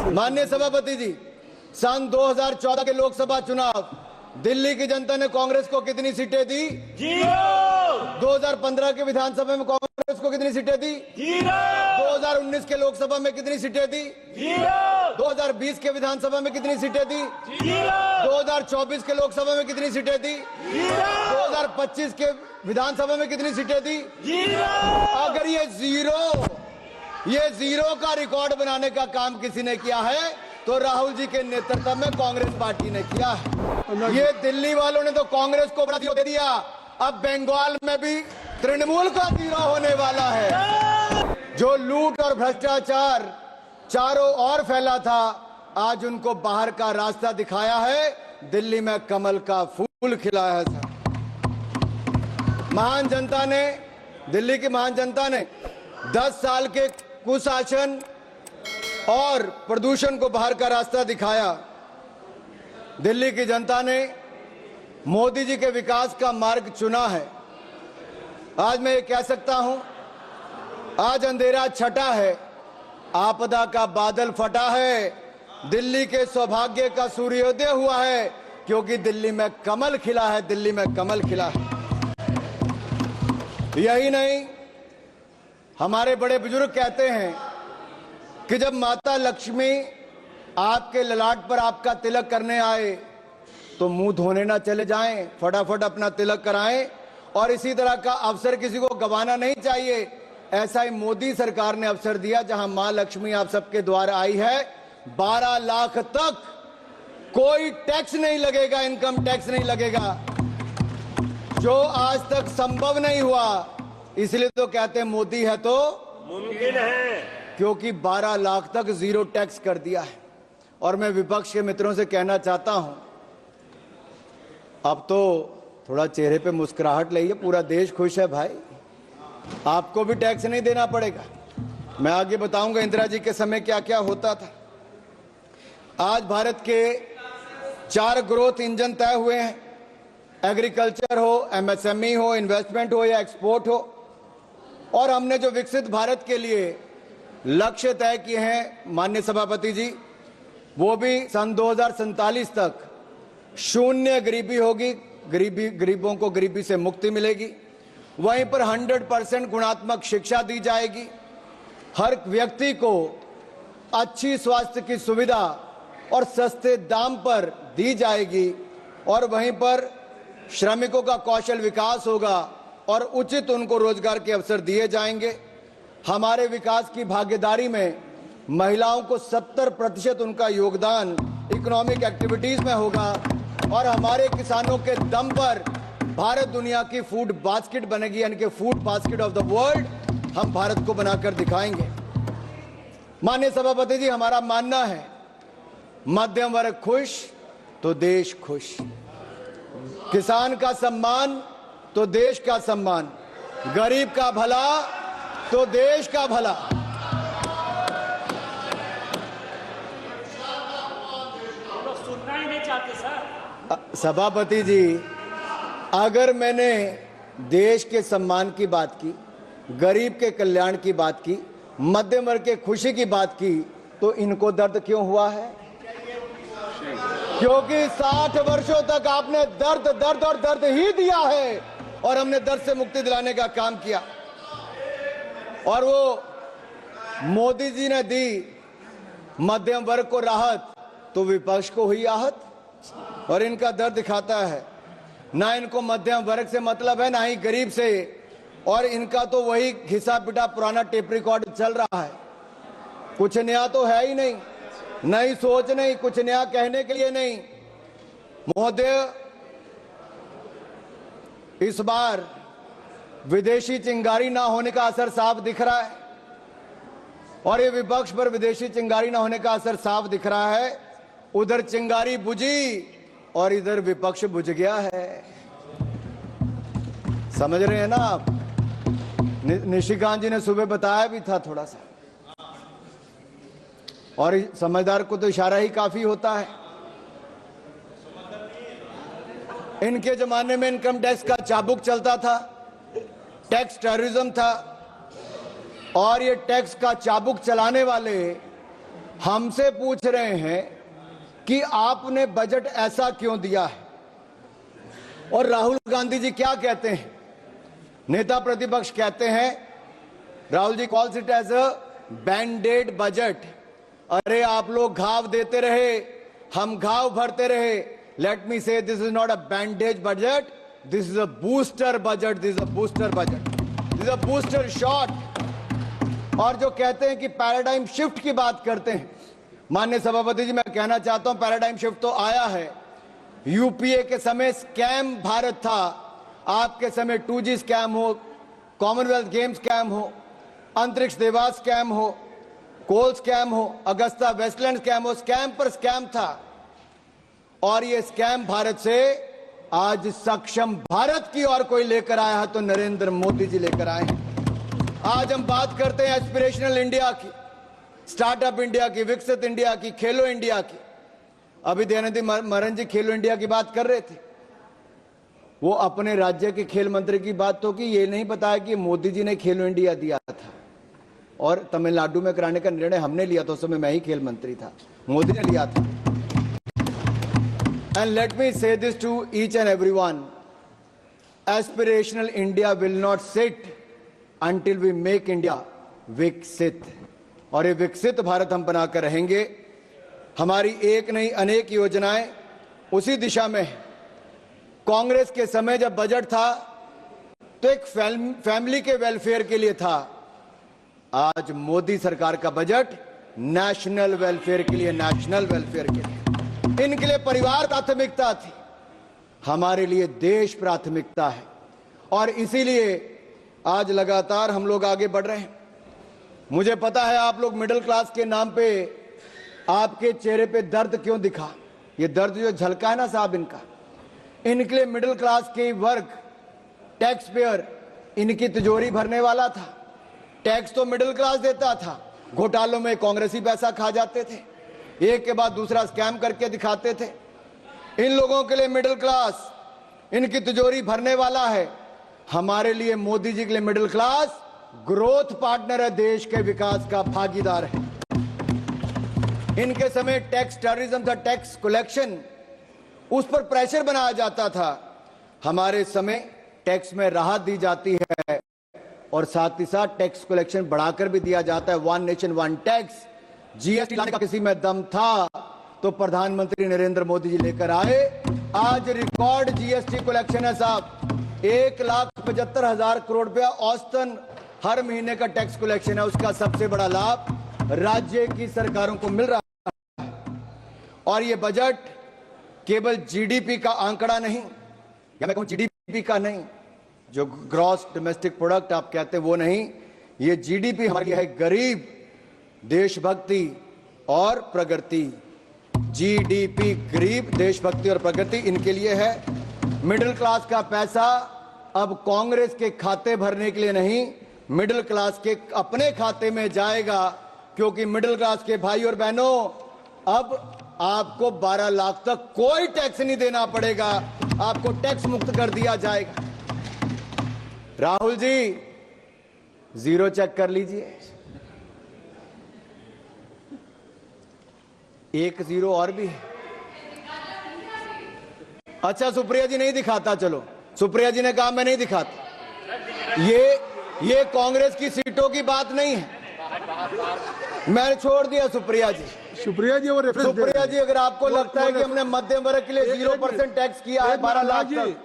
माननीय सभापति जी, सन 2014 के लोकसभा चुनाव दिल्ली की जनता ने कांग्रेस को कितनी सीटें दी? 2015 के विधानसभा में कांग्रेस को कितनी सीटें दी? 2019 के लोकसभा में कितनी सीटें दी? 2020 के विधानसभा में कितनी सीटें दी? 2024 के लोकसभा में कितनी सीटें दी? 2025 के विधानसभा में कितनी सीटें दी? अगर ये जीरो का रिकॉर्ड बनाने का काम किसी ने किया है तो राहुल जी के नेतृत्व में कांग्रेस पार्टी ने किया है। ये दिल्ली वालों ने तो कांग्रेस को बड़ा जीरो दे दिया, अब बंगाल में भी तृणमूल का जीरो होने वाला है। जो लूट और भ्रष्टाचार चारों ओर फैला था, आज उनको बाहर का रास्ता दिखाया है, दिल्ली में कमल का फूल खिला है। महान जनता ने, दिल्ली की महान जनता ने 10 साल के कुशासन और प्रदूषण को बाहर का रास्ता दिखाया। दिल्ली की जनता ने मोदी जी के विकास का मार्ग चुना है। आज मैं ये कह सकता हूं, आज अंधेरा छटा है, आपदा का बादल फटा है, दिल्ली के सौभाग्य का सूर्योदय हुआ है, क्योंकि दिल्ली में कमल खिला है, दिल्ली में कमल खिला है। यही नहीं, हमारे बड़े बुजुर्ग कहते हैं कि जब माता लक्ष्मी आपके ललाट पर आपका तिलक करने आए तो मुंह धोने ना चले जाएं, फटाफट अपना तिलक कराएं। और इसी तरह का अवसर किसी को गंवाना नहीं चाहिए। ऐसा ही मोदी सरकार ने अवसर दिया, जहां मां लक्ष्मी आप सबके द्वार आई है। 12 लाख तक कोई टैक्स नहीं लगेगा, इनकम टैक्स नहीं लगेगा, जो आज तक संभव नहीं हुआ। इसलिए तो कहते हैं मोदी है तो मुमकिन है, क्योंकि 12 लाख तक जीरो टैक्स कर दिया है। और मैं विपक्ष के मित्रों से कहना चाहता हूं, अब तो थोड़ा चेहरे पे मुस्कुराहट लाइए, पूरा देश खुश है भाई, आपको भी टैक्स नहीं देना पड़ेगा। मैं आगे बताऊंगा इंदिरा जी के समय क्या क्या होता था। आज भारत के 4 ग्रोथ इंजन तय हुए हैं, एग्रीकल्चर हो, एमएसएमई हो, इन्वेस्टमेंट हो या एक्सपोर्ट हो। और हमने जो विकसित भारत के लिए लक्ष्य तय किए हैं माननीय सभापति जी, वो भी सन 2047 तक शून्य गरीबी होगी, गरीबों को गरीबी से मुक्ति मिलेगी। वहीं पर 100% गुणात्मक शिक्षा दी जाएगी, हर व्यक्ति को अच्छी स्वास्थ्य की सुविधा और सस्ते दाम पर दी जाएगी। और वहीं पर श्रमिकों का कौशल विकास होगा और उचित उनको रोजगार के अवसर दिए जाएंगे। हमारे विकास की भागीदारी में महिलाओं को 70% उनका योगदान इकोनॉमिक एक्टिविटीज में होगा। और हमारे किसानों के दम पर भारत दुनिया की फूड बास्केट बनेगी, यानी कि food basket of the world हम भारत को बनाकर दिखाएंगे। माननीय सभापति जी, हमारा मानना है मध्यम वर्ग खुश तो देश खुश, किसान का सम्मान तो देश का सम्मान, गरीब का भला तो देश का भला। सुनना ही नहीं चाहते सर। सभापति जी, अगर मैंने देश के सम्मान की बात की, गरीब के कल्याण की बात की, मध्यम वर्ग के खुशी की बात की, तो इनको दर्द क्यों हुआ है? क्योंकि 60 वर्षों तक आपने दर्द दर्द और दर्द ही दिया है, और हमने दर्द से मुक्ति दिलाने का काम किया। और वो मोदी जी ने दी मध्यम वर्ग को राहत, तो विपक्ष को हुई आहत। और इनका दर्द दिखाता है, ना इनको मध्यम वर्ग से मतलब है, ना ही गरीब से। और इनका तो वही घिसा पिटा पुराना टेप रिकॉर्ड चल रहा है, कुछ नया तो है ही नहीं, नई सोच नहीं, कुछ नया कहने के लिए नहीं। महोदय, इस बार विदेशी चिंगारी ना होने का असर साफ दिख रहा है, और ये विपक्ष पर विदेशी चिंगारी ना होने का असर साफ दिख रहा है। उधर चिंगारी बुझी और इधर विपक्ष बुझ गया है। समझ रहे हैं ना आप? निशिकांत जी ने सुबह बताया भी था थोड़ा सा, और समझदार को तो इशारा ही काफी होता है। इनके जमाने में इनकम टैक्स का चाबुक चलता था, टैक्स टेररिज्म था, और ये टैक्स का चाबुक चलाने वाले हमसे पूछ रहे हैं कि आपने बजट ऐसा क्यों दिया है। और राहुल गांधी जी क्या कहते हैं, नेता प्रतिपक्ष कहते हैं, Rahul ji calls it as a band aid budget. अरे आप लोग घाव देते रहे, हम घाव भरते रहे। Late me say this is not a bandage budget, this is a booster budget, this is a booster budget, this is a booster shot. और जो कहते हैं कि पैराडाइम शिफ्ट की बात करते हैं, माननीय सभापति जी मैं कहना चाहता हूं पैराडाइम शिफ्ट तो आया है। यूपीए के समय स्कैम भारत था, आपके समय 2G स्कैम हो, कॉमनवेल्थ गेम्स स्कैम हो, अंतरिक्ष देवास स्कैम हो, कोल स्कैम हो, अगस्ता वेस्टलैंड स्कैम हो, स्कैम पर स्कैम था। और ये स्कैम भारत से आज सक्षम भारत की ओर कोई लेकर आया है तो नरेंद्र मोदी जी लेकर आए हैं। आज हम बात करते हैं एस्पिरेशनल इंडिया की, स्टार्टअप इंडिया की, विकसित इंडिया की, खेलो इंडिया की। अभी दयानिधि मारन जी खेलो इंडिया की बात कर रहे थे, वो अपने राज्य के खेल मंत्री की बात तो की, ये नहीं बताया कि मोदी जी ने खेलो इंडिया दिया था और तमिलनाडु में कराने का निर्णय हमने लिया था। उस समय मैं ही खेल मंत्री था, मोदी ने लिया था। And let me say this to each and everyone, aspirational India will not sit until we make India विकसित। और ये विकसित भारत हम बनाकर रहेंगे। हमारी एक नहीं अनेक योजनाएं उसी दिशा में है। कांग्रेस के समय जब बजट था तो एक फैमिली के वेलफेयर के लिए था, आज मोदी सरकार का बजट नेशनल वेलफेयर के लिए, नेशनल वेलफेयर के लिए। इनके लिए परिवार प्राथमिकता थी, हमारे लिए देश प्राथमिकता है। और इसीलिए आज लगातार हम लोग आगे बढ़ रहे हैं। मुझे पता है आप लोग मिडिल क्लास के नाम पे आपके चेहरे पे दर्द क्यों दिखा। ये दर्द जो झलका है ना साहब इनका, इनके लिए मिडिल क्लास के वर्ग, टैक्स पेयर, इनकी तिजोरी भरने वाला था। टैक्स तो मिडिल क्लास देता था, घोटालों में कांग्रेसी पैसा खा जाते थे, एक के बाद दूसरा स्कैम करके दिखाते थे। इन लोगों के लिए मिडिल क्लास इनकी तिजोरी भरने वाला है। हमारे लिए मोदी जी के लिए मिडिल क्लास ग्रोथ पार्टनर है, देश के विकास का भागीदार है। इनके समय टैक्स टेररिज्म था, टैक्स कलेक्शन, उस पर प्रेशर बनाया जाता था। हमारे समय टैक्स में राहत दी जाती है और साथ ही साथ टैक्स कलेक्शन बढ़ाकर भी दिया जाता है। One nation one tax, GST लाने का किसी में दम था तो प्रधानमंत्री नरेंद्र मोदी जी लेकर आए। आज रिकॉर्ड जीएसटी कलेक्शन है साहब, 1,75,000 करोड़ रुपया औसतन हर महीने का टैक्स कलेक्शन है। उसका सबसे बड़ा लाभ राज्य की सरकारों को मिल रहा है। और ये बजट केवल जीडीपी का आंकड़ा नहीं, या मैं कहूं जीडीपी का नहीं, जो ग्रॉस डोमेस्टिक प्रोडक्ट आप कहते हैं वो नहीं, ये जीडीपी हमारी है गरीब, देशभक्ति और प्रगति। जीडीपी गरीब, देशभक्ति और प्रगति इनके लिए है। मिडिल क्लास का पैसा अब कांग्रेस के खाते भरने के लिए नहीं, मिडिल क्लास के अपने खाते में जाएगा। क्योंकि मिडिल क्लास के भाई और बहनों, अब आपको 12 लाख तक कोई टैक्स नहीं देना पड़ेगा, आपको टैक्स मुक्त कर दिया जाएगा। राहुल जी जीरो चेक कर लीजिए, 1 0 और भी है। अच्छा सुप्रिया जी नहीं दिखाता, चलो सुप्रिया जी ने कहा मैं नहीं दिखाता। ये कांग्रेस की सीटों की बात नहीं है, मैंने छोड़ दिया सुप्रिया जी। सुप्रिया जी वो रेफरेंस सुप्रिया जी अगर आपको लगता है कि हमने मध्यम वर्ग के लिए 0% टैक्स किया है 12 लाख तक,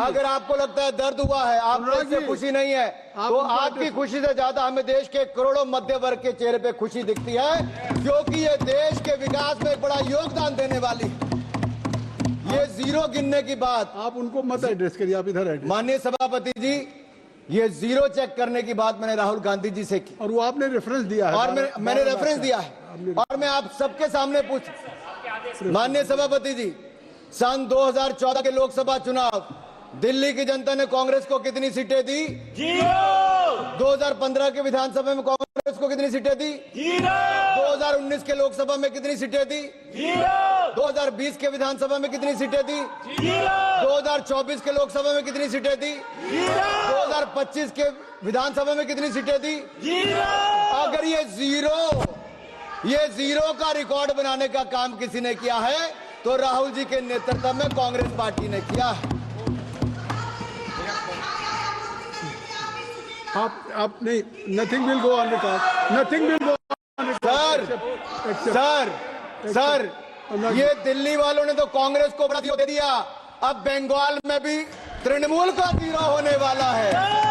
अगर आपको लगता है दर्द हुआ है, आपको इससे खुशी नहीं है, तो आपकी खुशी से ज्यादा हमें देश के करोड़ों मध्य वर्ग के चेहरे पे खुशी दिखती है, क्योंकि ये देश के विकास में एक बड़ा योगदान देने वाली। ये जीरो गिनने की बात आप उनको मत एड्रेस करिए, आप इधर एड्रेस। माननीय सभापति जी, ये जीरो चेक करने की बात मैंने राहुल गांधी जी से की और वो आपने रेफरेंस दिया है, और मैंने रेफरेंस दिया है। और मैं आप सबके सामने पूछ, माननीय सभापति जी, सन 2014 के लोकसभा चुनाव दिल्ली की जनता ने कांग्रेस को कितनी सीटें दी? 0। 2015 के विधानसभा में कांग्रेस को कितनी सीटें दी? 0। 2019 के लोकसभा में कितनी सीटें दी? 0। 2020 के विधानसभा में कितनी सीटें दी? 0। 2024 के लोकसभा में कितनी सीटें दी? 2025 के विधानसभा में कितनी सीटें दी? 0। अगर ये जीरो ये जीरो का रिकॉर्ड बनाने का काम किसी ने किया है तो राहुल जी के नेतृत्व में कांग्रेस पार्टी ने किया है। आप नहीं, nothing will go on record, nothing will go on sir, ये दिल्ली वालों ने तो कांग्रेस को बड़ा दे दिया, अब बंगाल में भी तृणमूल का जीरो होने वाला है।